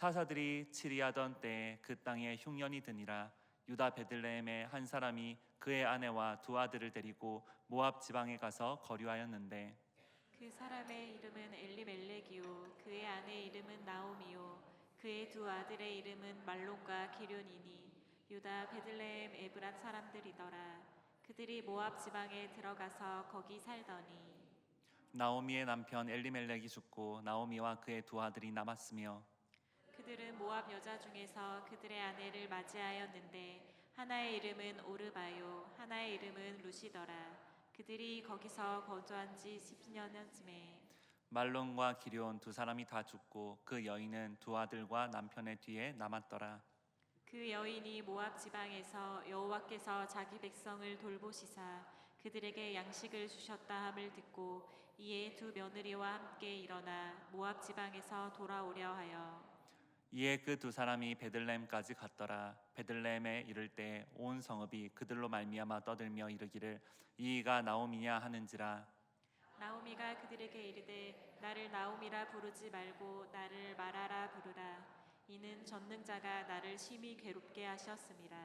사사들이 치리하던 때에 그 땅에 흉년이 드니라. 유다 베들레헴의 한 사람이 그의 아내와 두 아들을 데리고 모압 지방에 가서 거류하였는데 그 사람의 이름은 엘리멜렉이요 그의 아내의 이름은 나오미요 그의 두 아들의 이름은 말론과 기륜이니 유다 베들레헴 에브랏 사람들이더라. 그들이 모압 지방에 들어가서 거기 살더니 나오미의 남편 엘리멜렉이 죽고 나오미와 그의 두 아들이 남았으며 그들은 모압 여자 중에서 그들의 아내를 맞이하였는데 하나의 이름은 오르바요 하나의 이름은 루시더라. 그들이 거기서 거주한 지 10년쯤에 말론과 기럨 두 사람이 다 죽고 그 여인은 두 아들과 남편의 뒤에 남았더라. 그 여인이 모압 지방에서 여호와께서 자기 백성을 돌보시사 그들에게 양식을 주셨다 함을 듣고 이에 두 며느리와 함께 일어나 모압 지방에서 돌아오려 하여 이에 그 두 사람이 베들레헴까지 갔더라. 베들레헴에 이를 때 온 성읍이 그들로 말미암아 떠들며 이르기를 이가 나오미냐 하는지라. 나오미가 그들에게 이르되 나를 나오미라 부르지 말고 나를 마라라 부르라. 이는 전능자가 나를 심히 괴롭게 하셨음이라.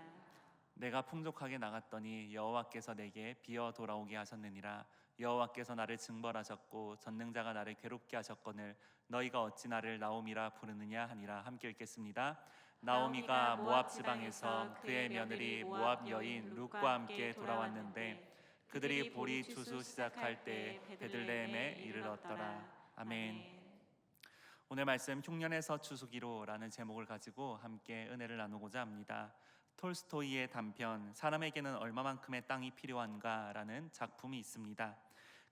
내가 풍족하게 나갔더니 여호와께서 내게 비어 돌아오게 하셨느니라. 여호와께서 나를 징벌하셨고 전능자가 나를 괴롭게 하셨거늘 너희가 어찌 나를 나오미라 부르느냐 하니라. 함께 읽겠습니다. 나오미가 모압 지방에서 그의 며느리 모압 여인 룻과 함께 돌아왔는데 그들이 보리 추수 시작할 때 베들레헴에 이르렀더라. 아멘. 오늘 말씀 흉년에서 추수기로라는 제목을 가지고 함께 은혜를 나누고자 합니다. 톨스토이의 단편 사람에게는 얼마만큼의 땅이 필요한가라는 작품이 있습니다.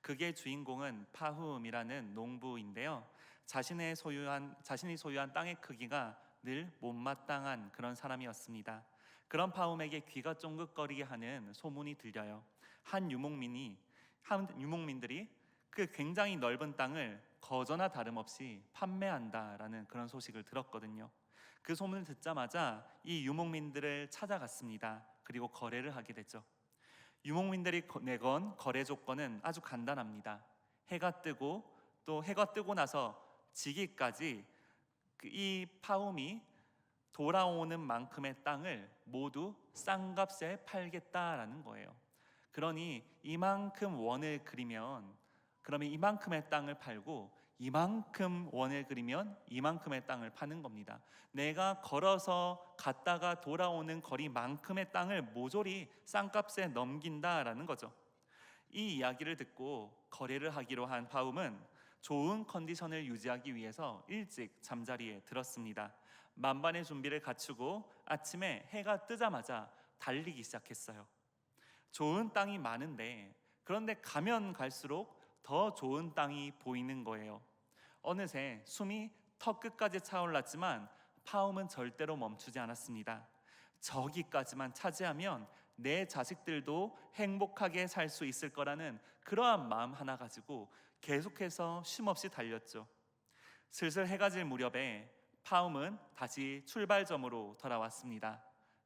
그의 주인공은 파훔이라는 농부인데요. 자신이 소유한 땅의 크기가 늘 못마땅한 그런 사람이었습니다. 그런 파움에게 귀가 쫑긋거리게 하는 소문이 들려요. 한 유목민들이 그 굉장히 넓은 땅을 거저나 다름없이 판매한다라는 그런 소식을 들었거든요. 그 소문을 듣자마자 이 유목민들을 찾아갔습니다. 그리고 거래를 하게 되죠. 유목민들이 내건 거래 조건은 아주 간단합니다. 해가 뜨고 또 해가 뜨고 나서 지기까지 이 파움이 돌아오는 만큼의 땅을 모두 싼 값에 팔겠다라는 거예요. 그러니 이만큼 원을 그리면 그러면 이만큼의 땅을 팔고 이만큼 원을 그리면 이만큼의 땅을 파는 겁니다. 내가 걸어서 갔다가 돌아오는 거리만큼의 땅을 모조리 싼 값에 넘긴다라는 거죠. 이 이야기를 듣고 거래를 하기로 한 파움은 좋은 컨디션을 유지하기 위해서 일찍 잠자리에 들었습니다. 만반의 준비를 갖추고 아침에 해가 뜨자마자 달리기 시작했어요. 좋은 땅이 많은데 그런데 가면 갈수록 더 좋은 땅이 보이는 거예요. 어느새 숨이 턱끝까지 차올랐지만 파움은 절대로 멈추지 않았습니다. 저기까지만 차지하면 내 자식들도 행복하게 살 수 있을 거라는 그러한 마음 하나 가지고 계속해서 쉼없이 달렸죠. 슬슬 해가 질 무렵에 파움은 다시 출발점으로 돌아왔습니다.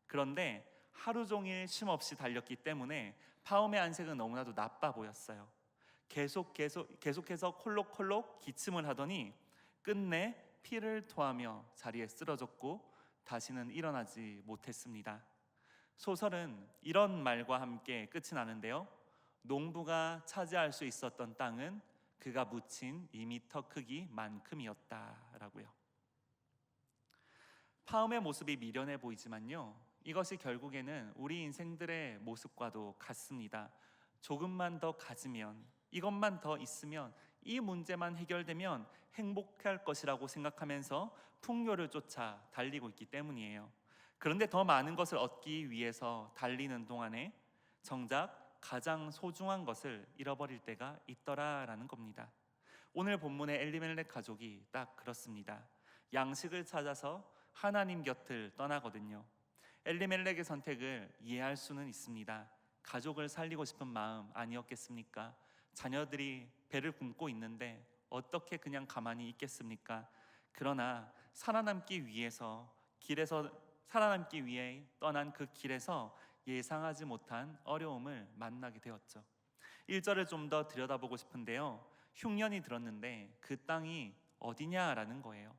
그런데 하루 종일 쉼없이 달렸기 때문에 파움의 안색은 너무나도 나빠 보였어요. 계속해서 콜록콜록 기침을 하더니 끝내 피를 토하며 자리에 쓰러졌고 다시는 일어나지 못했습니다. 소설은 이런 말과 함께 끝이 나는데요. 농부가 차지할 수 있었던 땅은 그가 묻힌 2미터 크기만큼이었다라고요. 파움의 모습이 미련해 보이지만요, 이것이 결국에는 우리 인생들의 모습과도 같습니다. 조금만 더 가지면, 이것만 더 있으면, 이 문제만 해결되면 행복할 것이라고 생각하면서 풍요를 쫓아 달리고 있기 때문이에요. 그런데 더 많은 것을 얻기 위해서 달리는 동안에 정작 가장 소중한 것을 잃어버릴 때가 있더라라는 겁니다. 오늘 본문의 엘리멜렉 가족이 딱 그렇습니다. 양식을 찾아서 하나님 곁을 떠나거든요. 엘리멜렉의 선택을 이해할 수는 있습니다. 가족을 살리고 싶은 마음 아니었겠습니까? 자녀들이 배를 굶고 있는데 어떻게 그냥 가만히 있겠습니까? 그러나 살아남기 위해 떠난 그 길에서 예상하지 못한 어려움을 만나게 되었죠. 1절을 좀 더 들여다보고 싶은데요, 흉년이 들었는데 그 땅이 어디냐라는 거예요.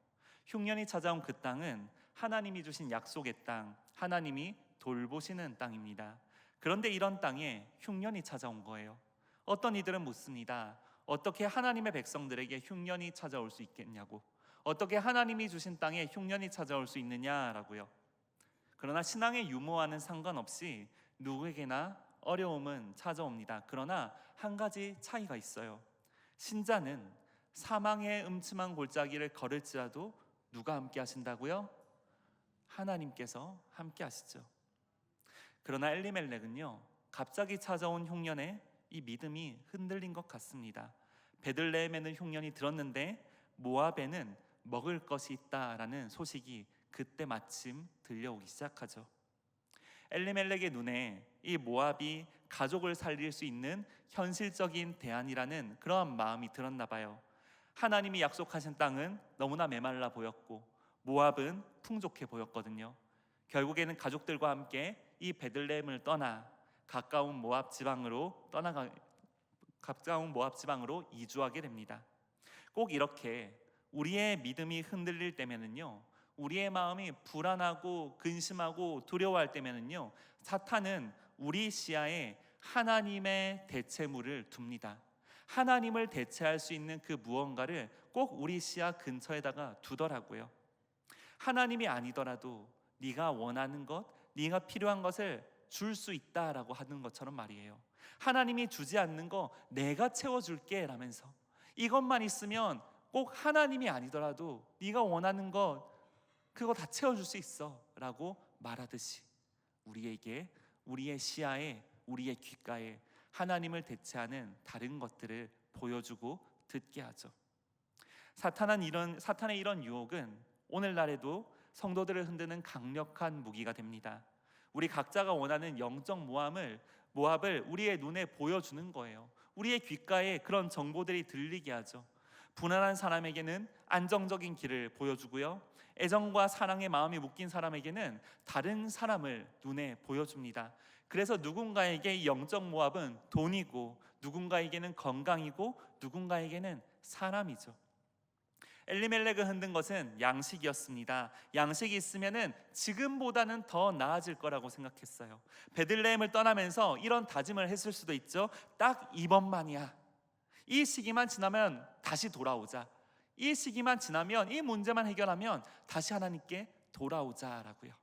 흉년이 찾아온 그 땅은 하나님이 주신 약속의 땅, 하나님이 돌보시는 땅입니다. 그런데 이런 땅에 흉년이 찾아온 거예요. 어떤 이들은 묻습니다. 어떻게 하나님의 백성들에게 흉년이 찾아올 수 있겠냐고, 어떻게 하나님이 주신 땅에 흉년이 찾아올 수 있느냐라고요. 그러나 신앙의 유무와는 상관없이 누구에게나 어려움은 찾아옵니다. 그러나 한 가지 차이가 있어요. 신자는 사망의 음침한 골짜기를 걸을지라도 누가 함께 하신다고요? 하나님께서 함께 하시죠. 그러나 엘리멜렉은요, 갑자기 찾아온 흉년에 이 믿음이 흔들린 것 같습니다. 베들레헴에는 흉년이 들었는데 모압에는 먹을 것이 있다라는 소식이 그때 마침 들려오기 시작하죠. 엘리멜렉의 눈에 이 모압이 가족을 살릴 수 있는 현실적인 대안이라는 그런 마음이 들었나 봐요. 하나님이 약속하신 땅은 너무나 메말라 보였고 모압은 풍족해 보였거든요. 결국에는 가족들과 함께 이 베들레헴을 떠나 가까운 모압 지방으로 이주하게 됩니다. 꼭 이렇게 우리의 믿음이 흔들릴 때면은요, 우리의 마음이 불안하고 근심하고 두려워할 때면은요, 사탄은 우리 시야에 하나님의 대체물을 둡니다. 하나님을 대체할 수 있는 그 무언가를 꼭 우리 시야 근처에다가 두더라고요. 하나님이 아니더라도 네가 원하는 것, 네가 필요한 것을 줄 수 있다라고 하는 것처럼 말이에요. 하나님이 주지 않는 거 내가 채워줄게 라면서, 이것만 있으면 꼭 하나님이 아니더라도 네가 원하는 것 그거 다 채워줄 수 있어 라고 말하듯이 우리에게, 우리의 시야에, 우리의 귓가에 하나님을 대체하는 다른 것들을 보여주고 듣게 하죠. 사탄의 이런 유혹은 오늘날에도 성도들을 흔드는 강력한 무기가 됩니다. 우리 각자가 원하는 영적 모압을 우리의 눈에 보여주는 거예요. 우리의 귓가에 그런 정보들이 들리게 하죠. 불안한 사람에게는 안정적인 길을 보여주고요, 애정과 사랑의 마음이 묶인 사람에게는 다른 사람을 눈에 보여줍니다. 그래서 누군가에게 이 영적 모압은 돈이고, 누군가에게는 건강이고, 누군가에게는 사람이죠. 엘리멜렉을 흔든 것은 양식이었습니다. 양식이 있으면은 지금보다는 더 나아질 거라고 생각했어요. 베들레헴을 떠나면서 이런 다짐을 했을 수도 있죠. 딱 이번만이야. 이 시기만 지나면 다시 돌아오자. 이 시기만 지나면, 이 문제만 해결하면 다시 하나님께 돌아오자라고요.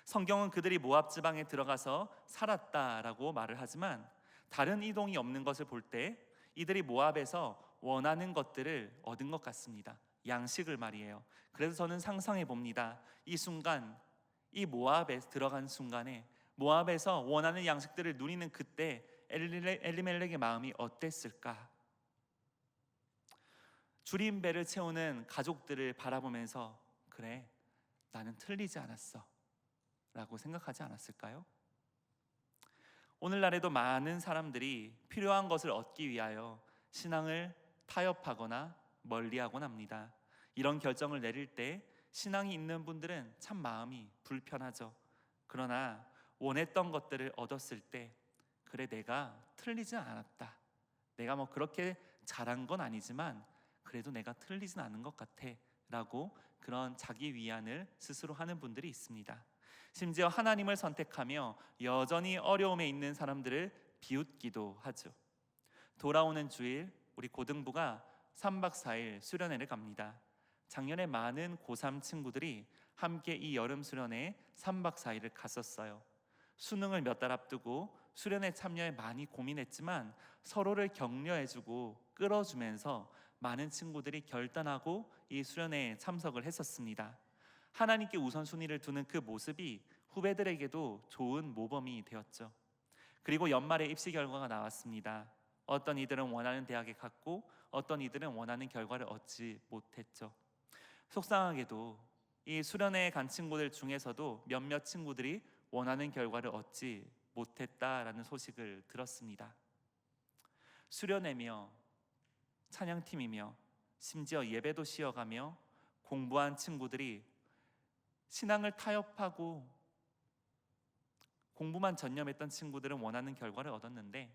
성경은 그들이 모압 지방에 들어가서 살았다라고 말을 하지만 다른 이동이 없는 것을 볼 때 이들이 모압에서 원하는 것들을 얻은 것 같습니다. 양식을 말이에요. 그래서 저는 상상해 봅니다. 이 순간, 이 모압에 들어간 순간에 모압에서 원하는 양식들을 누리는 그때 엘리멜렉의 마음이 어땠을까? 줄인 배를 채우는 가족들을 바라보면서 그래, 나는 틀리지 않았어 라고 생각하지 않았을까요? 오늘날에도 많은 사람들이 필요한 것을 얻기 위하여 신앙을 타협하거나 멀리하곤 합니다. 이런 결정을 내릴 때 신앙이 있는 분들은 참 마음이 불편하죠. 그러나 원했던 것들을 얻었을 때 그래, 내가 틀리진 않았다, 내가 뭐 그렇게 잘한 건 아니지만 그래도 내가 틀리진 않은 것 같아 라고 그런 자기 위안을 스스로 하는 분들이 있습니다. 심지어 하나님을 선택하며 여전히 어려움에 있는 사람들을 비웃기도 하죠. 돌아오는 주일 우리 고등부가 3박 4일 수련회를 갑니다. 작년에 많은 고3 친구들이 함께 이 여름 수련회에 3박 4일을 갔었어요. 수능을 몇 달 앞두고 수련회 참여에 많이 고민했지만 서로를 격려해주고 끌어주면서 많은 친구들이 결단하고 이 수련회에 참석을 했었습니다. 하나님께 우선순위를 두는 그 모습이 후배들에게도 좋은 모범이 되었죠. 그리고 연말에 입시 결과가 나왔습니다. 어떤 이들은 원하는 대학에 갔고 어떤 이들은 원하는 결과를 얻지 못했죠. 속상하게도 이 수련회에 간 친구들 중에서도 몇몇 친구들이 원하는 결과를 얻지 못했다라는 소식을 들었습니다. 수련회며 찬양팀이며 심지어 예배도 쉬어가며 공부한 친구들이 신앙을 타협하고 공부만 전념했던 친구들은 원하는 결과를 얻었는데,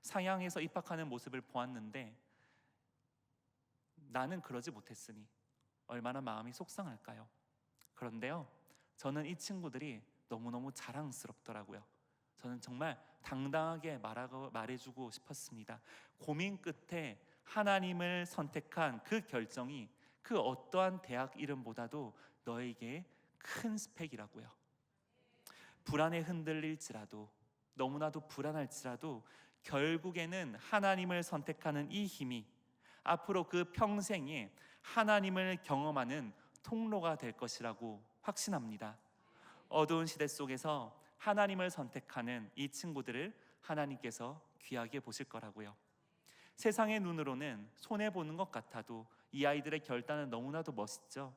상향해서 입학하는 모습을 보았는데 나는 그러지 못했으니, 얼마나 마음이 속상할까요? 그런데요, 저는 이 친구들이 너무너무 자랑스럽더라고요. 저는 정말 당당하게 말해주고 싶었습니다. 고민 끝에 하나님을 선택한 그 결정이 그 어떠한 대학 이름보다도 너에게 큰 스펙이라고요. 불안에 흔들릴지라도, 너무나도 불안할지라도 결국에는 하나님을 선택하는 이 힘이 앞으로 그 평생에 하나님을 경험하는 통로가 될 것이라고 확신합니다. 어두운 시대 속에서 하나님을 선택하는 이 친구들을 하나님께서 귀하게 보실 거라고요. 세상의 눈으로는 손해보는 것 같아도 이 아이들의 결단은 너무나도 멋있죠.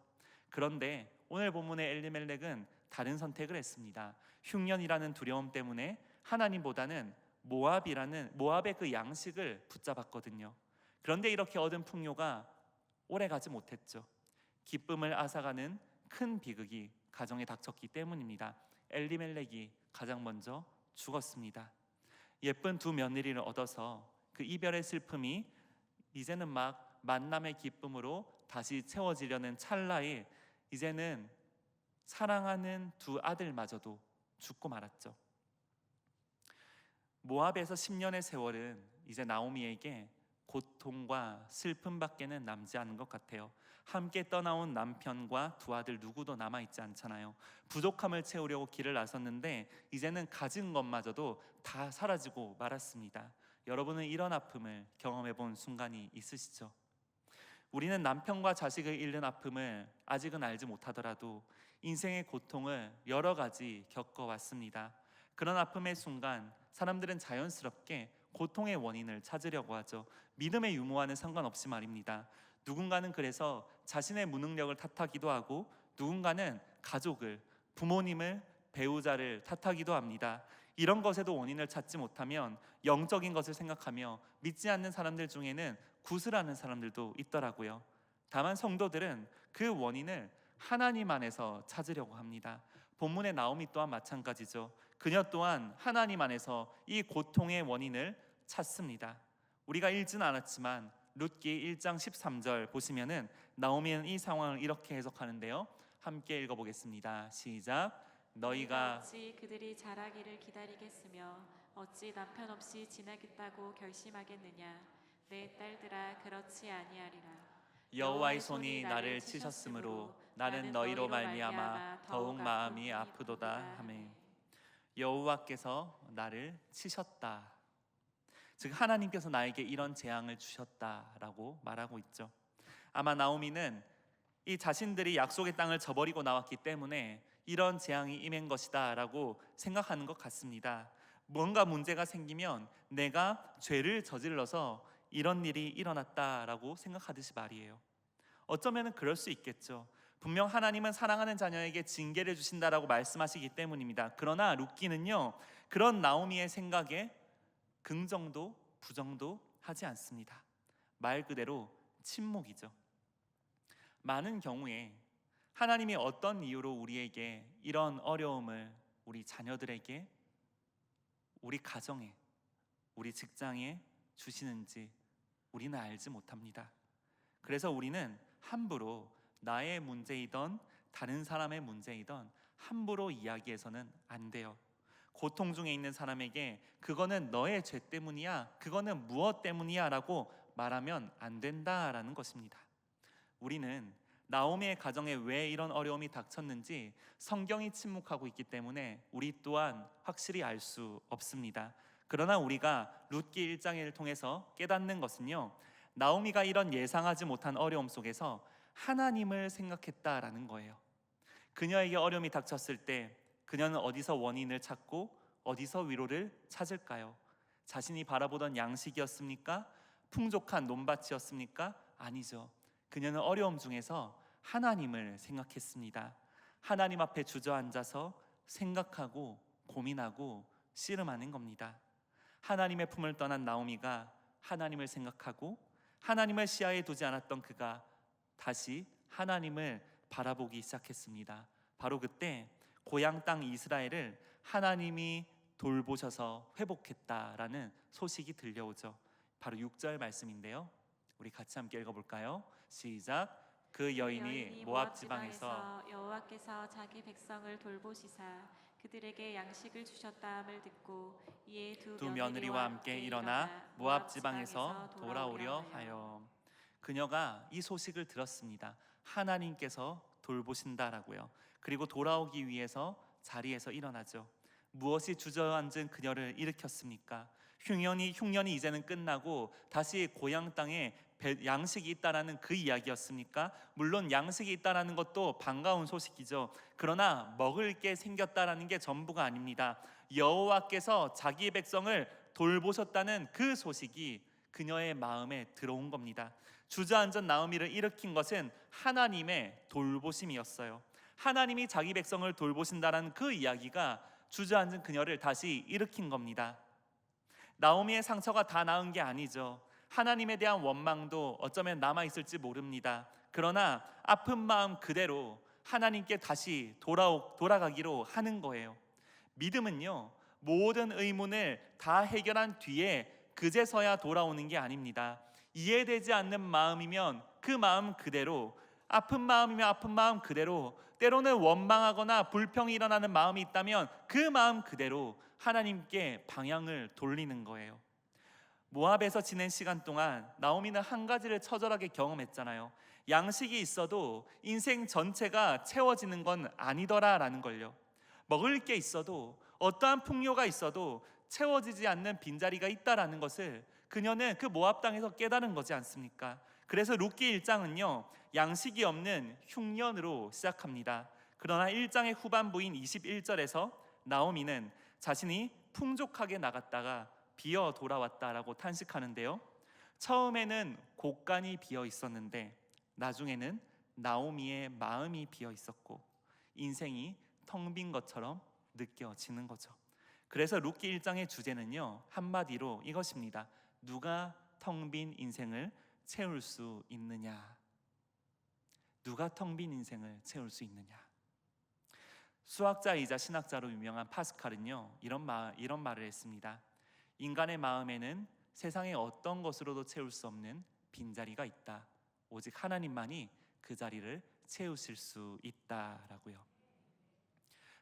그런데 오늘 본문의 엘리멜렉은 다른 선택을 했습니다. 흉년이라는 두려움 때문에 하나님보다는 모압의 그 양식을 붙잡았거든요. 그런데 이렇게 얻은 풍요가 오래가지 못했죠. 기쁨을 앗아가는 큰 비극이 가정에 닥쳤기 때문입니다. 엘리멜렉이 가장 먼저 죽었습니다. 예쁜 두 며느리를 얻어서 그 이별의 슬픔이 이제는 막 만남의 기쁨으로 다시 채워지려는 찰나에 이제는 사랑하는 두 아들마저도 죽고 말았죠. 모압에서 10년의 세월은 이제 나오미에게 고통과 슬픔밖에는 남지 않은 것 같아요. 함께 떠나온 남편과 두 아들 누구도 남아있지 않잖아요. 부족함을 채우려고 길을 나섰는데 이제는 가진 것마저도 다 사라지고 말았습니다. 여러분은 이런 아픔을 경험해 본 순간이 있으시죠? 우리는 남편과 자식을 잃는 아픔을 아직은 알지 못하더라도 인생의 고통을 여러 가지 겪어왔습니다. 그런 아픔의 순간 사람들은 자연스럽게 고통의 원인을 찾으려고 하죠. 믿음의 유무와는 상관없이 말입니다. 누군가는 그래서 자신의 무능력을 탓하기도 하고 누군가는 가족을, 부모님을, 배우자를 탓하기도 합니다. 이런 것에도 원인을 찾지 못하면 영적인 것을 생각하며 믿지 않는 사람들 중에는 구슬하는 사람들도 있더라고요. 다만 성도들은 그 원인을 하나님 안에서 찾으려고 합니다. 본문의 나오미 또한 마찬가지죠. 그녀 또한 하나님 안에서 이 고통의 원인을 찾습니다. 우리가 읽지는 않았지만 룻기 1장 13절 보시면은 나오미는 이 상황을 이렇게 해석하는데요. 함께 읽어보겠습니다. 시작. 너희가 어찌 그들이 자라기를 기다리겠으며 어찌 남편 없이 지내겠다고 결심하겠느냐. 내 딸들아 그렇지 아니하리라. 여호와의 손이 나를 치셨으므로 나는 너희로 말미암아 더욱 마음이 아프도다 하매. 여호와께서 나를 치셨다. 즉 하나님께서 나에게 이런 재앙을 주셨다라고 말하고 있죠. 아마 나오미는 이 자신들이 약속의 땅을 저버리고 나왔기 때문에 이런 재앙이 임한 것이다 라고 생각하는 것 같습니다. 뭔가 문제가 생기면 내가 죄를 저질러서 이런 일이 일어났다라고 생각하듯이 말이에요. 어쩌면 그럴 수 있겠죠. 분명 하나님은 사랑하는 자녀에게 징계를 주신다라고 말씀하시기 때문입니다. 그러나 룻기는요, 그런 나오미의 생각에 긍정도 부정도 하지 않습니다. 말 그대로 침묵이죠. 많은 경우에 하나님이 어떤 이유로 우리에게 이런 어려움을 우리 자녀들에게, 우리 가정에, 우리 직장에 주시는지 우리는 알지 못합니다. 그래서 우리는 함부로 나의 문제이던 다른 사람의 문제이던 함부로 이야기해서는 안 돼요. 고통 중에 있는 사람에게 그거는 너의 죄 때문이야, 그거는 무엇 때문이야 라고 말하면 안 된다라는 것입니다. 우리는 나오미의 가정에 왜 이런 어려움이 닥쳤는지 성경이 침묵하고 있기 때문에 우리 또한 확실히 알 수 없습니다. 그러나 우리가 룻기 1장을 통해서 깨닫는 것은요, 나오미가 이런 예상하지 못한 어려움 속에서 하나님을 생각했다라는 거예요. 그녀에게 어려움이 닥쳤을 때 그녀는 어디서 원인을 찾고 어디서 위로를 찾을까요? 자신이 바라보던 양식이었습니까? 풍족한 논밭이었습니까? 아니죠. 그녀는 어려움 중에서 하나님을 생각했습니다. 하나님 앞에 주저앉아서 생각하고 고민하고 씨름하는 겁니다. 하나님의 품을 떠난 나오미가 하나님을 생각하고 하나님을 시야에 두지 않았던 그가 다시 하나님을 바라보기 시작했습니다. 바로 그때 고향 땅 이스라엘을 하나님이 돌보셔서 회복했다라는 소식이 들려오죠. 바로 6절 말씀인데요. 우리 같이 함께 읽어볼까요? 시작. 그 여인이 모압 지방에서 여호와께서 자기 백성을 돌보시사 그들에게 양식을 주셨다함을 듣고 이에 두 며느리와 함께 일어나 모압 지방에서 돌아오려 하여. 그녀가 이 소식을 들었습니다. 하나님께서 돌보신다라고요. 그리고 돌아오기 위해서 자리에서 일어나죠. 무엇이 주저앉은 그녀를 일으켰습니까? 흉년이 이제는 끝나고 다시 고향 땅에 양식이 있다라는 그 이야기였습니까? 물론 양식이 있다라는 것도 반가운 소식이죠. 그러나 먹을 게 생겼다라는 게 전부가 아닙니다. 여호와께서 자기 백성을 돌보셨다는 그 소식이 그녀의 마음에 들어온 겁니다. 주저앉은 나오미를 일으킨 것은 하나님의 돌보심이었어요. 하나님이 자기 백성을 돌보신다라는 그 이야기가 주저앉은 그녀를 다시 일으킨 겁니다. 나오미의 상처가 다 나은 게 아니죠. 하나님에 대한 원망도 어쩌면 남아있을지 모릅니다. 그러나 아픈 마음 그대로 하나님께 다시 돌아가기로 하는 거예요. 믿음은요, 모든 의문을 다 해결한 뒤에 그제서야 돌아오는 게 아닙니다. 이해되지 않는 마음이면 그 마음 그대로, 아픈 마음이면 아픈 마음 그대로, 때로는 원망하거나 불평이 일어나는 마음이 있다면 그 마음 그대로 하나님께 방향을 돌리는 거예요. 모압에서 지낸 시간 동안 나오미는 한 가지를 처절하게 경험했잖아요. 양식이 있어도 인생 전체가 채워지는 건 아니더라라는 걸요. 먹을 게 있어도, 어떠한 풍요가 있어도 채워지지 않는 빈자리가 있다라는 것을 그녀는 그 모압 땅에서 깨달은 거지 않습니까? 그래서 룻기 1장은요, 양식이 없는 흉년으로 시작합니다. 그러나 1장의 후반부인 21절에서 나오미는 자신이 풍족하게 나갔다가 비어 돌아왔다라고 탄식하는데요, 처음에는 곳간이 비어 있었는데 나중에는 나오미의 마음이 비어 있었고 인생이 텅 빈 것처럼 느껴지는 거죠. 그래서 룻기 1장의 주제는요, 한마디로 이것입니다. 누가 텅 빈 인생을 채울 수 있느냐? 누가 텅 빈 인생을 채울 수 있느냐? 수학자이자 신학자로 유명한 파스칼은요, 이런 말을 했습니다. 인간의 마음에는 세상의 어떤 것으로도 채울 수 없는 빈자리가 있다. 오직 하나님만이 그 자리를 채우실 수 있다라고요.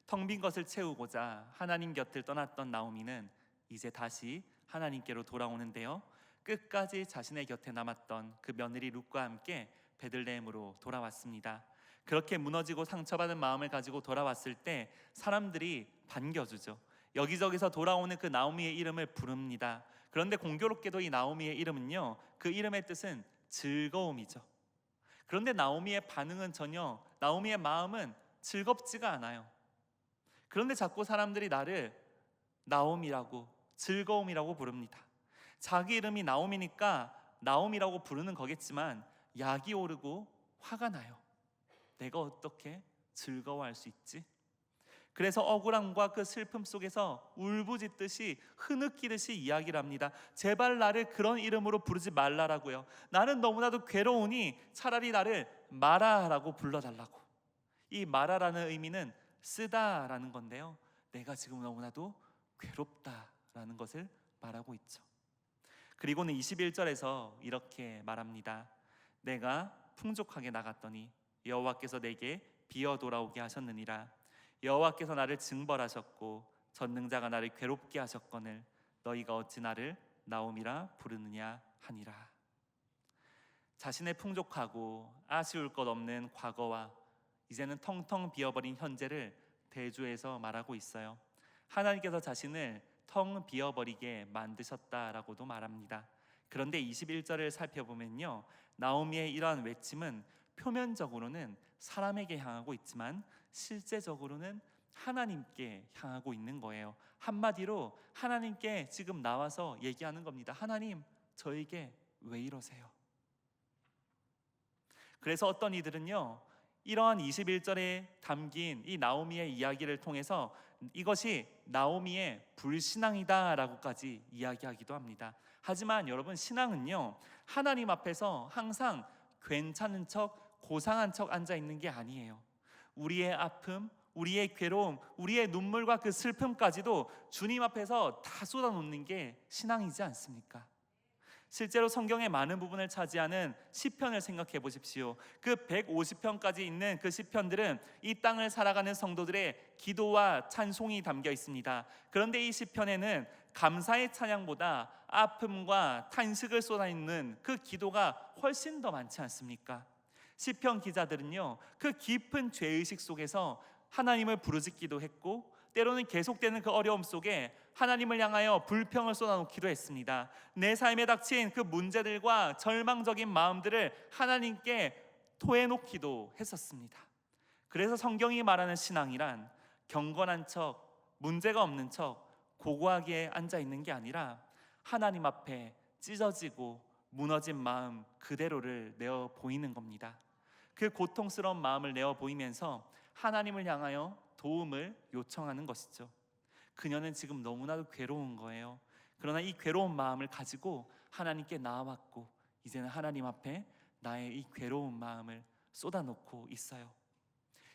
텅 빈 것을 채우고자 하나님 곁을 떠났던 나오미는 이제 다시 하나님께로 돌아오는데요, 끝까지 자신의 곁에 남았던 그 며느리 룻과 함께 베들레헴으로 돌아왔습니다. 그렇게 무너지고 상처받은 마음을 가지고 돌아왔을 때 사람들이 반겨주죠. 여기저기서 돌아오는 그 나오미의 이름을 부릅니다. 그런데 공교롭게도 이 나오미의 이름은요, 그 이름의 뜻은 즐거움이죠. 그런데 나오미의 반응은 전혀, 나오미의 마음은 즐겁지가 않아요. 그런데 자꾸 사람들이 나를 나오미라고, 즐거움이라고 부릅니다. 자기 이름이 나오미니까 나오미라고 부르는 거겠지만 약이 오르고 화가 나요. 내가 어떻게 즐거워할 수 있지? 그래서 억울함과 그 슬픔 속에서 울부짖듯이 흐느끼듯이 이야기를 합니다. 제발 나를 그런 이름으로 부르지 말라라고요. 나는 너무나도 괴로우니 차라리 나를 마라라고 불러달라고. 이 마라라는 의미는 쓰다라는 건데요, 내가 지금 너무나도 괴롭다라는 것을 말하고 있죠. 그리고는 21절에서 이렇게 말합니다. 내가 풍족하게 나갔더니 여호와께서 내게 비어 돌아오게 하셨느니라. 여호와께서 나를 징벌하셨고 전능자가 나를 괴롭게 하셨거늘 너희가 어찌 나를 나오미라 부르느냐 하니라. 자신의 풍족하고 아쉬울 것 없는 과거와 이제는 텅텅 비어버린 현재를 대조해서 말하고 있어요. 하나님께서 자신을 텅 비어버리게 만드셨다라고도 말합니다. 그런데 21절을 살펴보면요, 나오미의 이러한 외침은 표면적으로는 사람에게 향하고 있지만 실제적으로는 하나님께 향하고 있는 거예요. 한마디로 하나님께 지금 나와서 얘기하는 겁니다. 하나님, 저에게 왜 이러세요? 그래서 어떤 이들은요, 이러한 21절에 담긴 이 나오미의 이야기를 통해서 이것이 나오미의 불신앙이다라고까지 이야기하기도 합니다. 하지만 여러분, 신앙은요, 하나님 앞에서 항상 괜찮은 척, 고상한 척 앉아 있는 게 아니에요. 우리의 아픔, 우리의 괴로움, 우리의 눈물과 그 슬픔까지도 주님 앞에서 다 쏟아놓는 게 신앙이지 않습니까? 실제로 성경의 많은 부분을 차지하는 시편을 생각해 보십시오. 그 150편까지 있는 그 시편들은 이 땅을 살아가는 성도들의 기도와 찬송이 담겨 있습니다. 그런데 이 시편에는 감사의 찬양보다 아픔과 탄식을 쏟아내는 그 기도가 훨씬 더 많지 않습니까? 시편 기자들은요, 그 깊은 죄의식 속에서 하나님을 부르짖기도 했고, 때로는 계속되는 그 어려움 속에 하나님을 향하여 불평을 쏟아놓기도 했습니다. 내 삶에 닥친 그 문제들과 절망적인 마음들을 하나님께 토해놓기도 했었습니다. 그래서 성경이 말하는 신앙이란 경건한 척, 문제가 없는 척 고고하게 앉아 있는 게 아니라 하나님 앞에 찢어지고 무너진 마음 그대로를 내어 보이는 겁니다. 그 고통스러운 마음을 내어 보이면서 하나님을 향하여 도움을 요청하는 것이죠. 그녀는 지금 너무나도 괴로운 거예요. 그러나 이 괴로운 마음을 가지고 하나님께 나아왔고, 이제는 하나님 앞에 나의 이 괴로운 마음을 쏟아놓고 있어요.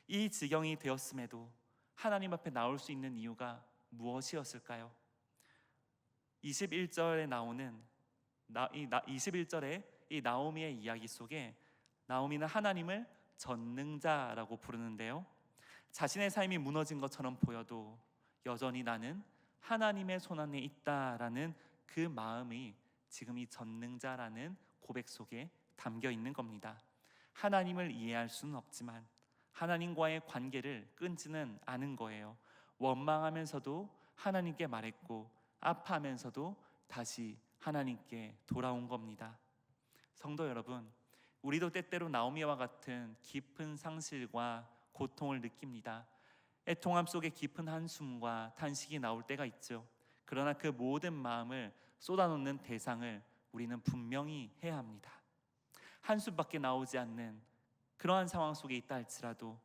이 지경이 되었음에도 하나님 앞에 나올 수 있는 이유가 무엇이었을까요? 21절에 나오는 21절의 이 나오미의 이야기 속에 나오미는 하나님을 전능자라고 부르는데요, 자신의 삶이 무너진 것처럼 보여도 여전히 나는 하나님의 손안에 있다라는 그 마음이 지금 이 전능자라는 고백 속에 담겨 있는 겁니다. 하나님을 이해할 수는 없지만 하나님과의 관계를 끊지는 않은 거예요. 원망하면서도 하나님께 말했고, 아파하면서도 다시 하나님께 돌아온 겁니다. 성도 여러분, 우리도 때때로 나오미와 같은 깊은 상실과 고통을 느낍니다. 애통함 속에 깊은 한숨과 탄식이 나올 때가 있죠. 그러나 그 모든 마음을 쏟아놓는 대상을 우리는 분명히 해야 합니다. 한숨밖에 나오지 않는 그러한 상황 속에 있다 할지라도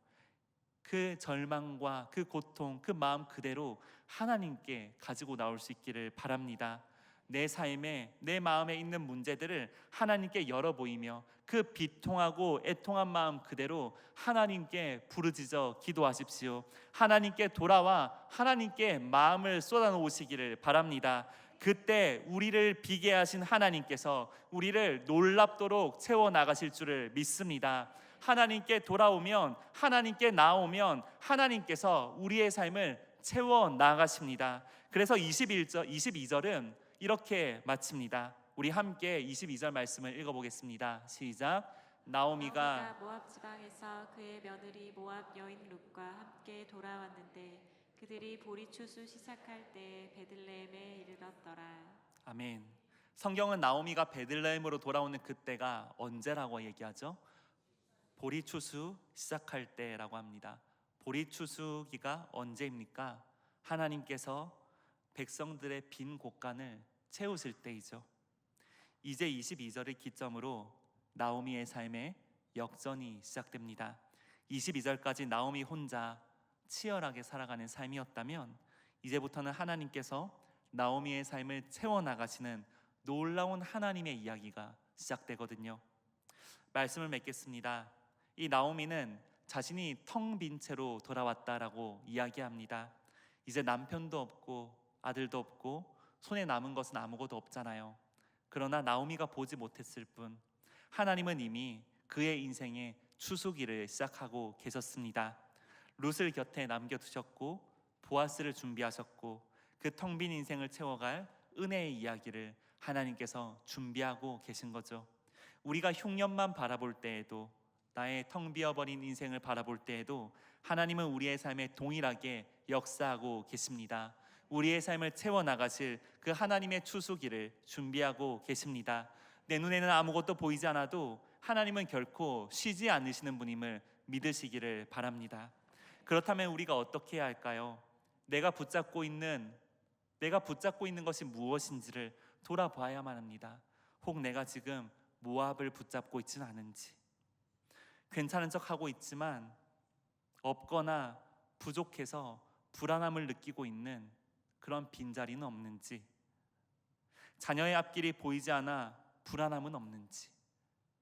그 절망과 그 고통, 그 마음 그대로 하나님께 가지고 나올 수 있기를 바랍니다. 내 삶에, 내 마음에 있는 문제들을 하나님께 열어보이며 그 비통하고 애통한 마음 그대로 하나님께 부르짖어 기도하십시오. 하나님께 돌아와 하나님께 마음을 쏟아놓으시기를 바랍니다. 그때 우리를 비게 하신 하나님께서 우리를 놀랍도록 채워나가실 줄을 믿습니다. 하나님께 돌아오면, 하나님께 나오면 하나님께서 우리의 삶을 채워나가십니다. 그래서 22절은 이렇게 마칩니다. 우리 함께 22절 말씀을 읽어보겠습니다. 시작. 나오미가 모압 지방에서 그의 며느리 모압 여인 룻과 함께 돌아왔는데 그들이 보리추수 시작할 때 베들레헴에 이르렀더라. 아멘. 성경은 나오미가 베들레헴으로 돌아오는 그때가 언제라고 얘기하죠? 보리추수 시작할 때라고 합니다. 보리추수기가 언제입니까? 하나님께서 백성들의 빈 곳간을 채우실 때이죠. 이제 22절을 기점으로 나오미의 삶에 역전이 시작됩니다. 22절까지 나오미 혼자 치열하게 살아가는 삶이었다면 이제부터는 하나님께서 나오미의 삶을 채워나가시는 놀라운 하나님의 이야기가 시작되거든요. 말씀을 맺겠습니다. 이 나오미는 자신이 텅 빈 채로 돌아왔다라고 이야기합니다. 이제 남편도 없고 아들도 없고 손에 남은 것은 아무것도 없잖아요. 그러나 나오미가 보지 못했을 뿐 하나님은 이미 그의 인생의 추수기를 시작하고 계셨습니다. 룻을 곁에 남겨두셨고 보아스를 준비하셨고 그 텅 빈 인생을 채워갈 은혜의 이야기를 하나님께서 준비하고 계신 거죠. 우리가 흉년만 바라볼 때에도, 나의 텅 비어버린 인생을 바라볼 때에도 하나님은 우리의 삶에 동일하게 역사하고 계십니다. 우리의 삶을 채워나가실 그 하나님의 추수기를 준비하고 계십니다. 내 눈에는 아무것도 보이지 않아도 하나님은 결코 쉬지 않으시는 분임을 믿으시기를 바랍니다. 그렇다면 우리가 어떻게 해야 할까요? 내가 붙잡고 있는 것이 무엇인지를 돌아봐야만 합니다. 혹 내가 지금 모압을 붙잡고 있지는 않은지, 괜찮은 척하고 있지만 없거나 부족해서 불안함을 느끼고 있는 그런 빈자리는 없는지, 자녀의 앞길이 보이지 않아 불안함은 없는지,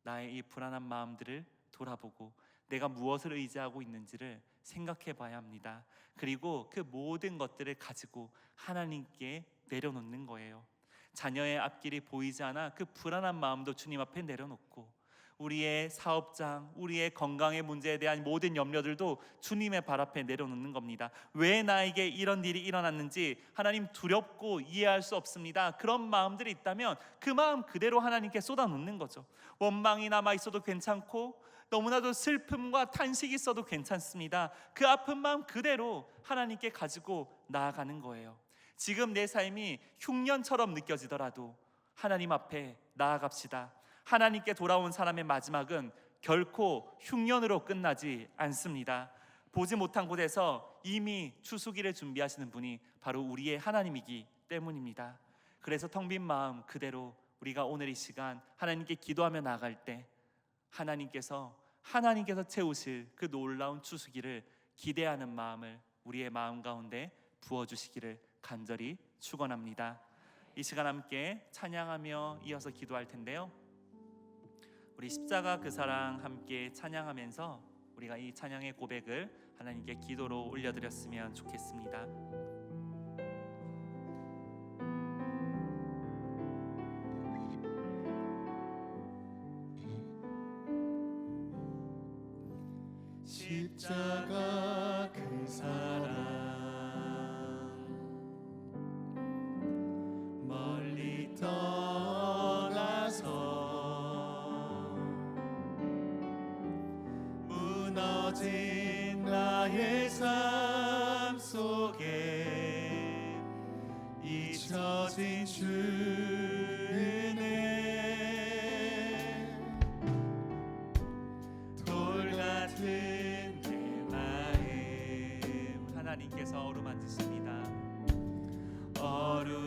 나의 이 불안한 마음들을 돌아보고 내가 무엇을 의지하고 있는지를 생각해 봐야 합니다. 그리고 그 모든 것들을 가지고 하나님께 내려놓는 거예요. 자녀의 앞길이 보이지 않아 그 불안한 마음도 주님 앞에 내려놓고 우리의 사업장, 우리의 건강의 문제에 대한 모든 염려들도 주님의 발 앞에 내려놓는 겁니다. 왜 나에게 이런 일이 일어났는지 하나님 두렵고 이해할 수 없습니다. 그런 마음들이 있다면 그 마음 그대로 하나님께 쏟아놓는 거죠. 원망이 남아 있어도 괜찮고 너무나도 슬픔과 탄식이 있어도 괜찮습니다. 그 아픈 마음 그대로 하나님께 가지고 나아가는 거예요. 지금 내 삶이 흉년처럼 느껴지더라도 하나님 앞에 나아갑시다. 하나님께 돌아온 사람의 마지막은 결코 흉년으로 끝나지 않습니다. 보지 못한 곳에서 이미 추수기를 준비하시는 분이 바로 우리의 하나님이기 때문입니다. 그래서 텅 빈 마음 그대로 우리가 오늘 이 시간 하나님께 기도하며 나아갈 때 하나님께서 채우실 그 놀라운 추수기를 기대하는 마음을 우리의 마음 가운데 부어주시기를 간절히 축원합니다. 이 시간 함께 찬양하며 이어서 기도할 텐데요, 우리 십자가 그 사랑 함께 찬양하면서 우리가 이 찬양의 고백을 하나님께 기도로 올려드렸으면 좋겠습니다. 십자가 그 사랑 멀리 떠나서 무너진 나의 삶 속에 잊혀진 주의 은혜 돌 같은 내 마음 하나님께서 어루만지십니다. 어루만지사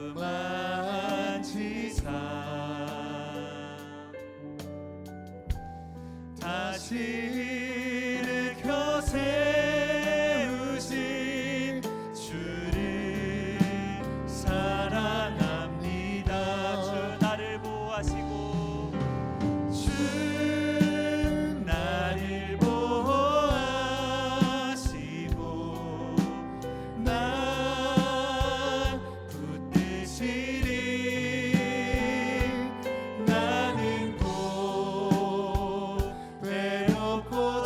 다시 일으켜 세우신 주를 사랑합니다. 주 나를 보호하시고 주 나를 보호하시고 난 붙드시리. 나는 곧 외롭고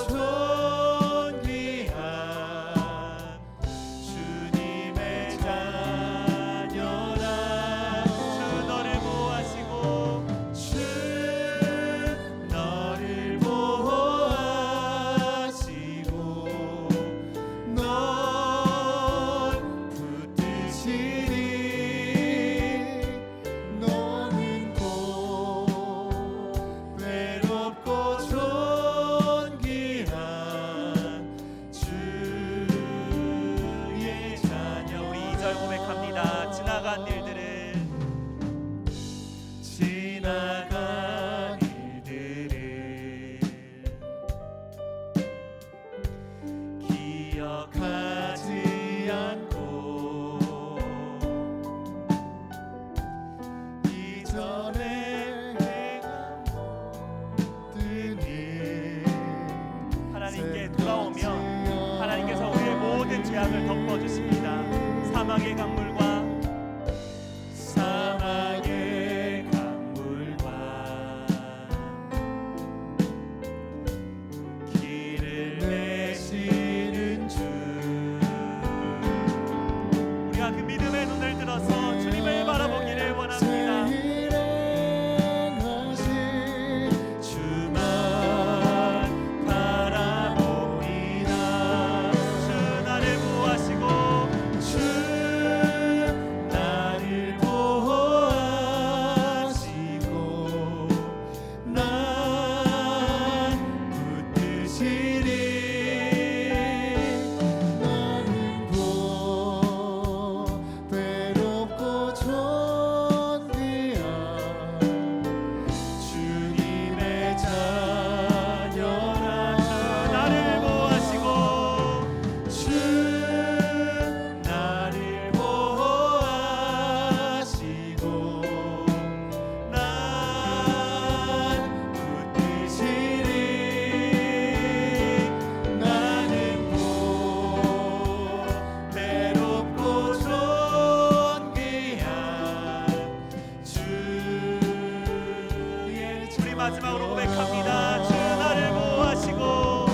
믿음으로 고백합니다. 주 나를 보호하시고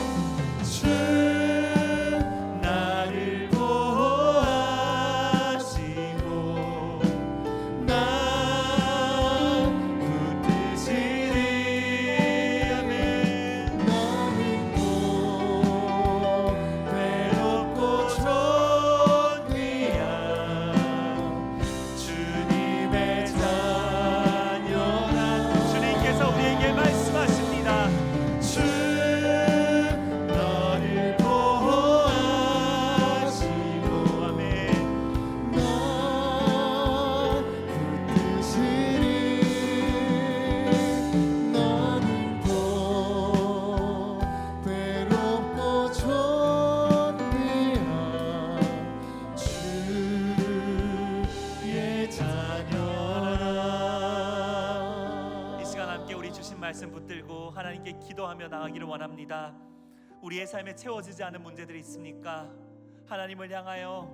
주 나를 보호하시고 날 붙드시리. 아멘. 나는 또 외롭고 존귀한 주님의 자녀라. 주님께서 우리에게 말씀하십니다. 주 너를 보호하시고 아멘. 날 붙드시리. 나는 또 외롭고 존귀한 주의 자녀라. 이 시간 함께 우리 주신 말씀 붙들고 하나님께 기도하며 나가기를 원합니다. 우리의 삶에 채워지지 않은 문제들이 있습니까? 하나님을 향하여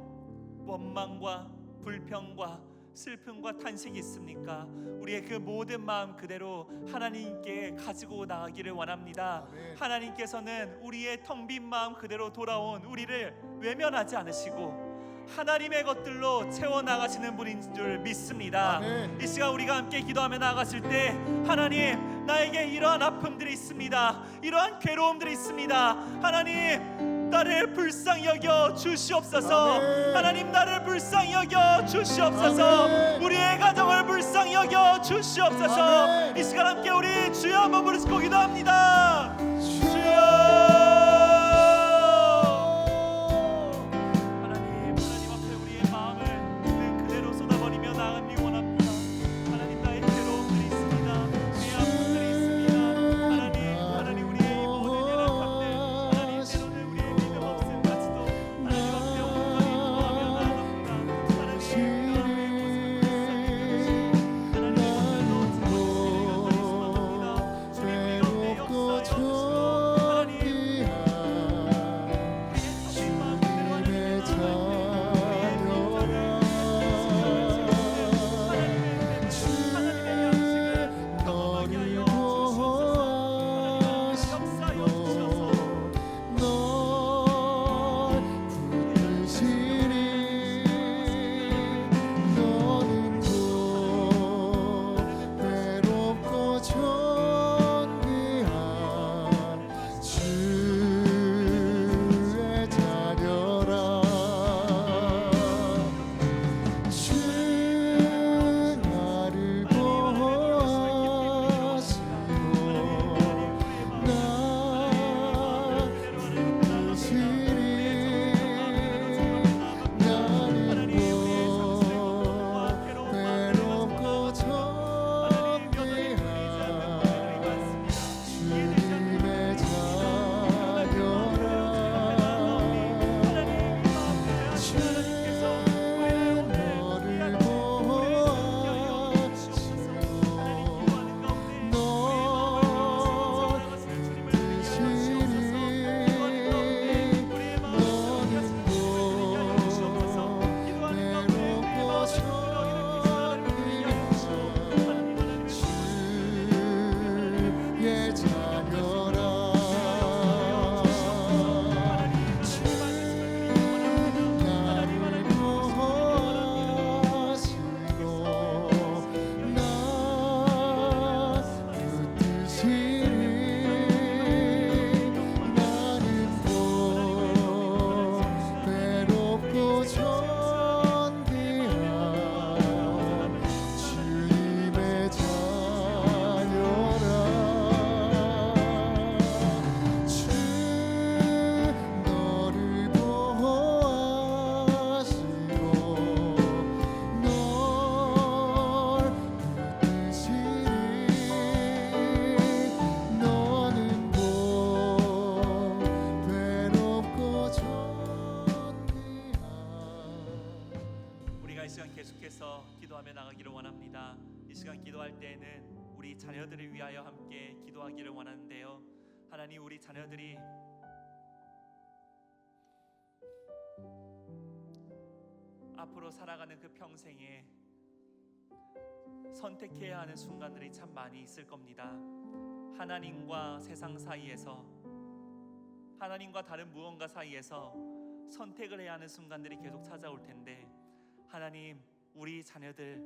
원망과 불평과 슬픔과 탄식이 있습니까? 우리의 그 모든 마음 그대로 하나님께 가지고 나가기를 원합니다. 아멘. 하나님께서는 우리의 텅 빈 마음 그대로 돌아온 우리를 외면하지 않으시고 하나님의 것들로 채워나가시는 분인 줄 믿습니다. 아멘. 이 시간 우리가 함께 기도하며 나아가실 때 하나님, 나에게 이러한 아픔들이 있습니다. 이러한 괴로움들이 있습니다. 하나님, 나를 불쌍히 여겨 주시옵소서. 아멘. 하나님, 나를 불쌍히 여겨 주시옵소서. 아멘. 우리의 가정을 불쌍히 여겨 주시옵소서. 아멘. 이 시간 함께 우리 주여 한번 부르시고 기도합니다. 주여. 하나님 앞에 우리의 마음을 그 그대로 쏟아버리며 나아가기 원합니다. 하나님, 나의 괴로움들이 있습니다. 우리의 아픔들이 있습니다. 하나님 우리의 이 모든 연약함들, 하나님 때로는 우리의 믿음 없음까지도 하나님 앞에 온전히 구하며 나아갑니다. 하나님 그 마음의 고생을 불쌍히 기도하며 나가기를 원합니다. 이 시간 기도할 때에는 우리 자녀들을 위하여 함께 기도하기를 원하는데요. 하나님, 우리 자녀들이 앞으로 살아가는 그 평생에 선택해야 하는 순간들이 참 많이 있을 겁니다. 하나님과 세상 사이에서, 하나님과 다른 무언가 사이에서 선택을 해야 하는 순간들이 계속 찾아올 텐데, 하나님, 우리 자녀들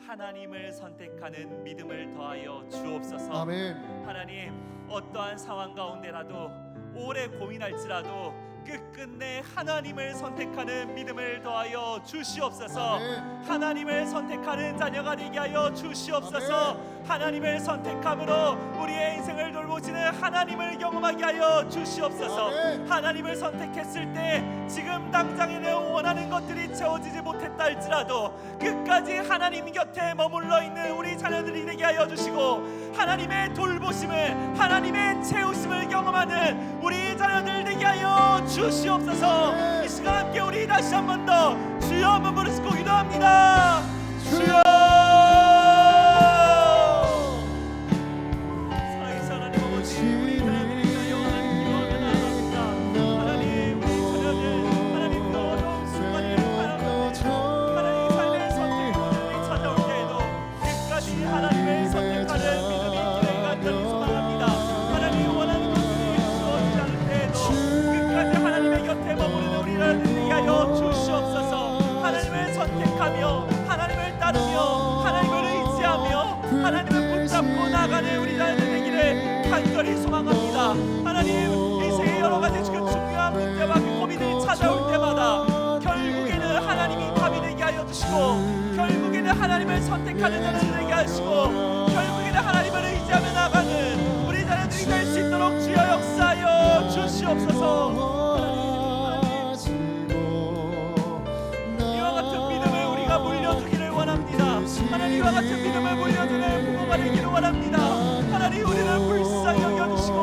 하나님을 선택하는 믿음을 더하여 주옵소서. 아멘. 하나님, 어떠한 상황 가운데라도 오래 고민할지라도 끝끝내 하나님을 선택하는 믿음을 더하여 주시옵소서. 아멘. 하나님을 선택하는 자녀가 되게 하여 주시옵소서. 하나님을 선택함으로 우리의 인생을 돌보시는 하나님을 경험하게 하여 주시옵소서. 아멘. 하나님을 선택했을 때 지금 당장에는 원하는 것들이 채워지지 못했다 할지라도 끝까지 하나님 곁에 머물러 있는 우리 자녀들이 되게 하여 주시고, 하나님의 돌보심을, 하나님의 채우심을 경험하는 우리 자녀들 되게 하여 주시옵소서. 이 시간 함께 우리 다시 한 번 더 주여 한번 부르시고 기도합니다. 주여. 살아계신 하나님 아버지, 우리 자녀들이 위하여 하나님 기도하며 나아갑니다. 하나님, 우리 자녀들 하나님 그 어려운 순간을 바라보며 하나님 삶의 선택을 찾아올 때에도 끝까지 하나님을 선택하는 믿음이 있기를 간절히 소망합니다. 하나님 원하는 것들이 주어지지 않을 때에도 끝까지 하나님의 곁에 머무르는 우리를 되게 하여 주시옵소서. 하나님을 선택하며 하나님을 따르며 하나님을 의지하며 하나님을 붙잡고 나가는 우리 자녀들 되기를 간절히 소망합니다. 하나님, 인생의 여러 가지 그 중요한 문제와 그 고민이 찾아올 때마다 결국에는 하나님이 답이 되게 하여 주시고, 결국에는 하나님을 선택하는 자녀들 되게 하시고, 결국에는 하나님을 의지하며 나가는 우리 자녀들이 될 수 있도록 주여 역사하여 주시옵소서. 이와 같은 믿음을 우리가 물려주기를 원합니다. 하나님, 이와 같은 믿음을 물려주는 부모가 되기를 원합니다. 하나님, 우리를 불쌍히 여겨주시고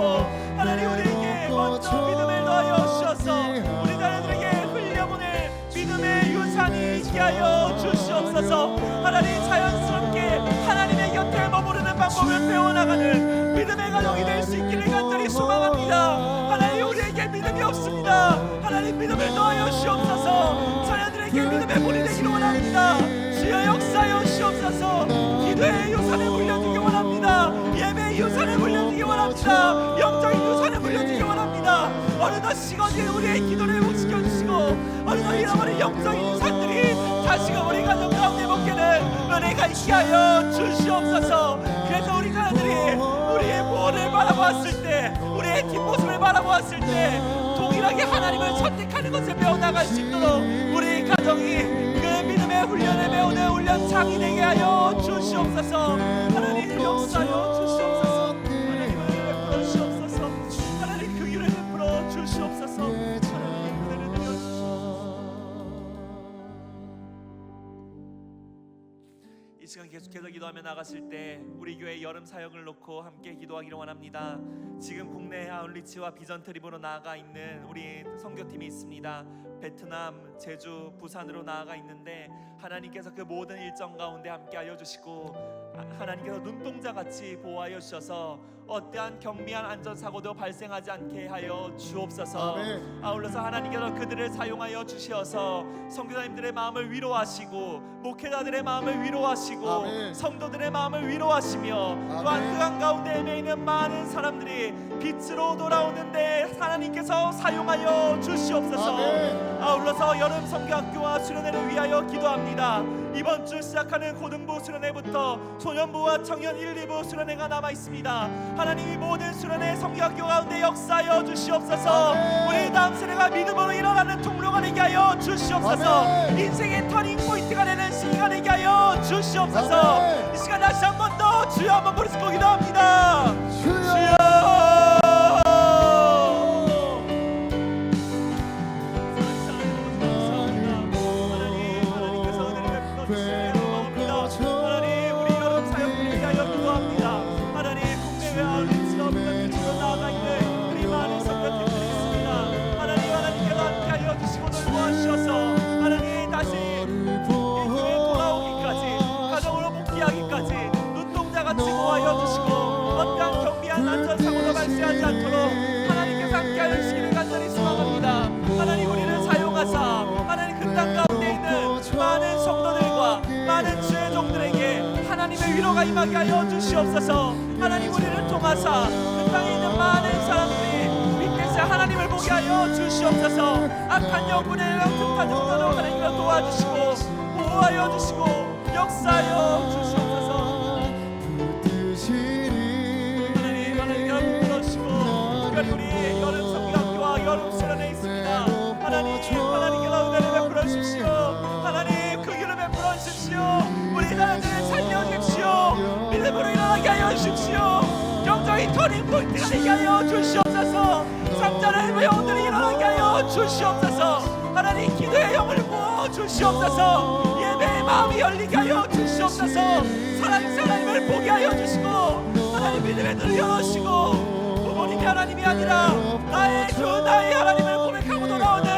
하나님 우리에게 먼저 믿음을 더하여 주셔서 우리 자녀들에게 흘려보낼 믿음의 유산이 있게 하여 주시옵소서. 하나님, 자연스럽게 하나님의 곁에 머무르는 방법을 배워나가는 믿음의 가정이 될 수 있기를 간절히 소망합니다. 하나님, 우리에게 믿음이 없습니다. 하나님, 믿음을 더하여 주옵소서. 자녀들에게 믿음의 본이 되기를 원합니다. 주여 역사하여 주옵소서. 기도의 유산을 물려주기 원합니다. 예배의 유산을 물려주기 원합니다. 영적인 유산을 물려주기 원합니다. 어느덧 식어진 우리의 기도를 회복시켜주시고, 어느덧 잃어버린 영적인 유산들이 다시금 우리 가정 가운데 먹게는 은혜가 있게 하여 주시옵소서. 그래서 우리 자녀들이 우리의 보호를 바라보았을 때, 우리의 뒷모습을 바라보았을 때 동일하게 하나님을 선택하는 것을 배워나갈 수 있도록 우리 가정이 그 믿음의 훈련을 배우는 훈련장이 되게 하여 주시옵소서. 하나님, 역사하여 주시옵소서. 하나님을 베풀어 주시옵소서. 하나님, 그 일을 베풀어 주시옵소서. 하나님, 은혜를 내려 주시옵소서. 이 시간 계속해서 기도하며 나가실 때 우리 교회 여름 사역을 놓고 함께 기도하기를 원합니다. 지금 국내 아울리치와 비전 트립으로 나아가 있는 우리 선교팀이 있습니다. 베트남, 제주, 부산으로 나아가 있는데 하나님께서 그 모든 일정 가운데 함께 하여 주시고, 하나님께서 눈동자같이 보호하여 주셔서 어떠한 경미한 안전사고도 발생하지 않게 하여 주옵소서. 아멘. 아울러서 하나님께서 그들을 사용하여 주시어서 선교사님들의 마음을 위로하시고, 목회자들의 마음을 위로하시고, 아멘. 성도들의 마음을 위로하시며, 또한 아멘. 그 한가운데 애매 있는 많은 사람들이 빛으로 돌아오는데 하나님께서 사용하여 주시옵소서. 아멘. 아울러서 여름 성교학교와 수련회를 위하여 기도합니다. 이번 주 시작하는 고등부 수련회부터 소년부와 청년 1, 2부 수련회가 남아 있습니다. 하나님, 이 모든 수련회 성교학교 가운데 역사하여 주시옵소서. 아멘. 우리 다음 세대가 믿음으로 일어나는 통로가 되게 하여 주시옵소서. 아멘. 인생의 터닝 포인트가 되는 시기가 되게 하여 주시옵소서. 아멘. 이 시간 다시 한 번 더 주여 한번 부르시고 기도합니다. 주여. 하나님, 우리 여름 사역을 위하여 기도합니다. 하나님, 국내외 아울리치가 없는 그리로 나아가 있는 우리 많은 선교팀들이 있습니다. 하나님, 하나님께서 함께하여 주시고 돌보아주셔서 하나님 다시 교회에 돌아오기까지, 가정으로 복귀하기까지 눈동자같이 보호하여 주시고, 어떠한 경미한 안전사고도 발생하지 않도록 하나님께서 함께하여 주시기를 간절히 소망합니다. 하나님, 우리를 사용하사 하나님 그 땅 가운데 있는 많은 성도들과 많은 주의 종들에게 하나님의 하나님의 위로가 임하게 하여 주시옵소서. 하나님 우리를 통하사 그 땅에 있는 많은 사람들이 빛께서 하나님을 보게 하여 주시옵소서. 악한 영혼의 틈타들도록 하나님을 도와주시고 보호하여 주시고 역사하여 주시옵소서. 하나님 하나님 붙들어주시고 특별히 우리 여름 성경학교와 여름 수련회 있습니다. 하나님께서 은혜를 베풀어 주십시오. 하나님 그 기름 베풀어 주십시오. 우리 사람들을 살려주십시오. 믿음으로 일어나게 하여 주십시오. 영적인 터닝 포인트가 되게 하여 주시옵소서. 삼자의 영혼들이 일어나게 하여 주시옵소서. 하나님 기도의 영을 부어 주시옵소서. 예배의 마음이 열리게 하여 주시옵소서. 하나님을 보게 하여 주시고 하나님 믿음의 눈을 열어주시고 부모님이 하나님이 아니라 나의 주 나의 하나님을 고백하고 돌아오는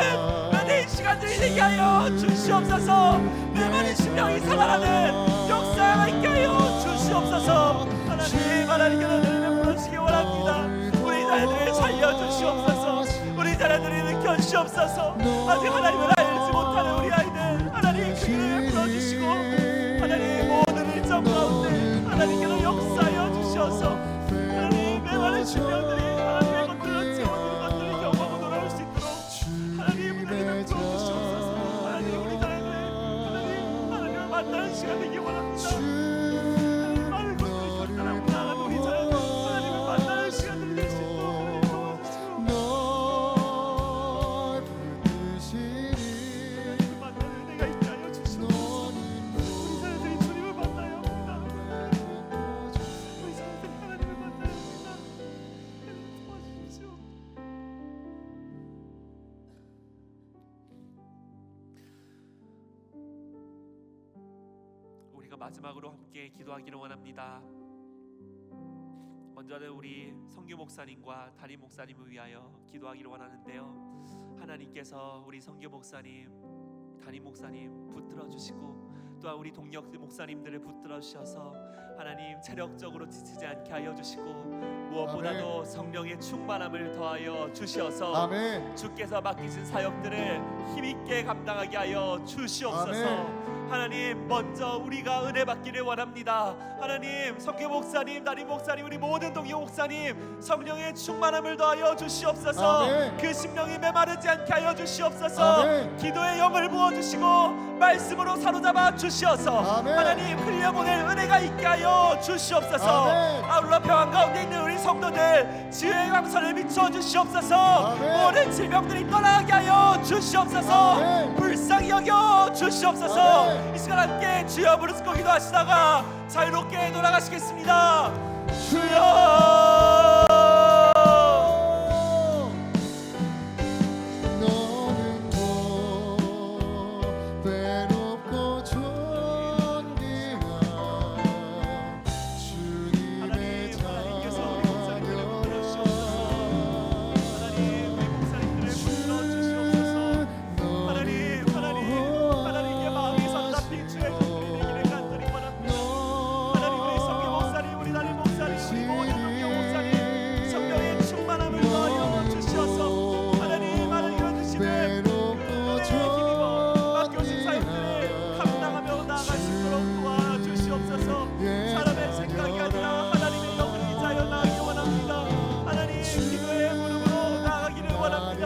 은혜의 시간들이 되게 하여 주시옵소서. 내 많은 심령이 살아나는 역사가 있게 하여 주시옵소서. 하나님께서 은혜를 베풀어주시기 원합니다. 우리 자녀들을 살려주시옵소서. 우리 자녀들이 느껴주시옵소서. 아직 하나님을 알지 못하는 우리 아이들 하나님 그 은혜를 베풀어주시고 하나님 모든 일정 가운데 하나님께서 역사하여 주셔서 하나님의 많은 심령들이 하나님의 것들을 채워주는 것들을 경험하고 돌아올 수 있도록 하나님 은혜를 베풀어 주시옵소서. 하나님 우리 자녀들 하나님을 만나는 시간 되기 원합니다. 하나님 많은 것들을 결단하고 나아가는 우리 자녀들 하나님을 만나는 시간들이 될 수 있도록 하나님 도와주시고 하나님을 만나는 은혜가 있게 하여 주시옵소서. 우리 자녀들이 주님을 만나야 합니다. 우리 자녀들이 하나님을 만나야 합니다. 하나님 도와주십시오. 우리가 마지막으로 함께 기도하기를 원합니다. 먼저는 우리 성규 목사님과 담임 목사님을 위하여 기도하기를 원하는데요. 하나님께서 우리 성규 목사님, 담임 목사님 붙들어 주시고 또한 우리 동력 목사님들을 붙들어 주셔서 하나님 체력적으로 지치지 않게 하여 주시고 무엇보다도 성령의 충만함을 더하여 주시어서 아멘. 주께서 맡기신 사역들을 힘있게 감당하게 하여 주시옵소서. 아멘. 하나님 먼저 우리가 은혜 받기를 원합니다. 하나님 성교 목사님, 담임 목사님, 우리 모든 동료 목사님 성령의 충만함을 더하여 주시옵소서. 아멘. 그 심령이 메마르지 않게 하여 주시옵소서. 아멘. 기도의 영을 부어주시고 말씀으로 사로잡아 주시어서 아멘. 하나님 흘려보낼 은혜가 있게 하여 주시옵소서. 아멘. 아울러 평안 가운데 있는 우리 성도들 지혜의 광선을 비춰 주시옵소서. 아멘. 모든 질병들이 떠나게 하여 주시옵소서. 아멘. 불쌍히 여겨 주시옵소서. 아멘. 이 시간 함께 주여 부르짖고 기도하시다가 자유롭게 돌아가시겠습니다. 주여. 너는 괴롭고 존귀한 주님의 하나님께서 우리 목사님들을 붙들어 주시옵소서. 하나님 우리 목사님들을 붙들어 주시옵소서. 하나님의 마음이 선답히 주의 종들이 되기를 간절히 원합니다. 하나님 우리 성교 목사님, 우리 담임 목사님, 우리 모든 동료 목사님 성령의 충만함을 더하여 주시어서 하나님 이루어 주시는 힘입어 맡겨진 사역들을 감당하며 나아갈 수 있도록 도와주시옵소서. 사람의 생각이 아니라 하나님의 영을 의지하여 나아가기 원합니다. 하나님 기도의 무릎으로 나아가기를 원합니다.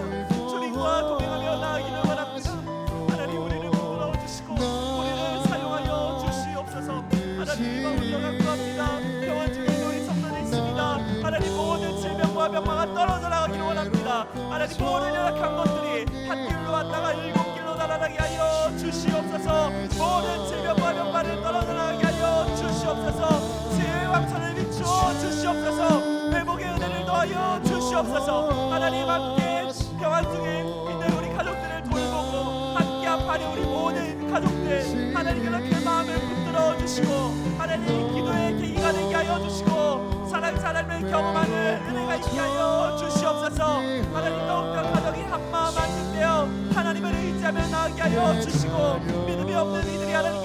주님과 동행하며 나아가기를 원합니다. 하나님 우리를 부끄러워 주시고 우리를 사용하여 주시옵소서. 하나님 올려가 구합니다. 병원 중에 우리 성도들 있습니다. 하나님 모든 질병과 병마가 떨어져 나가기를 원합니다. 하나님 모든 연약한 것들이 한 길로 왔다가 일곱 길로 날아가게 하여 주시옵소서. 모든 질병과 병마를 떨어져 나가게 하여 주시옵소서. 지혜의 왕천을 비추어 주시옵소서. 회복의 은혜를 더하여 주시옵소서. 하나님 함께 병원 중에 있는 우리 가족들을 돌보고 함께 아파하는 우리 모든 가족들 하나님께서 그 마음을 붙들어 주시고 하나님 기도의 계기가 되게 하여 주시고 사랑을 경험하는 은혜가 있게 하여 주시옵소서. 하나님 더욱더 가족이 한마음 한뜻되어 하나님을 의지하며 나아가게 하여 주시고 믿음이 없는 이들이 하나님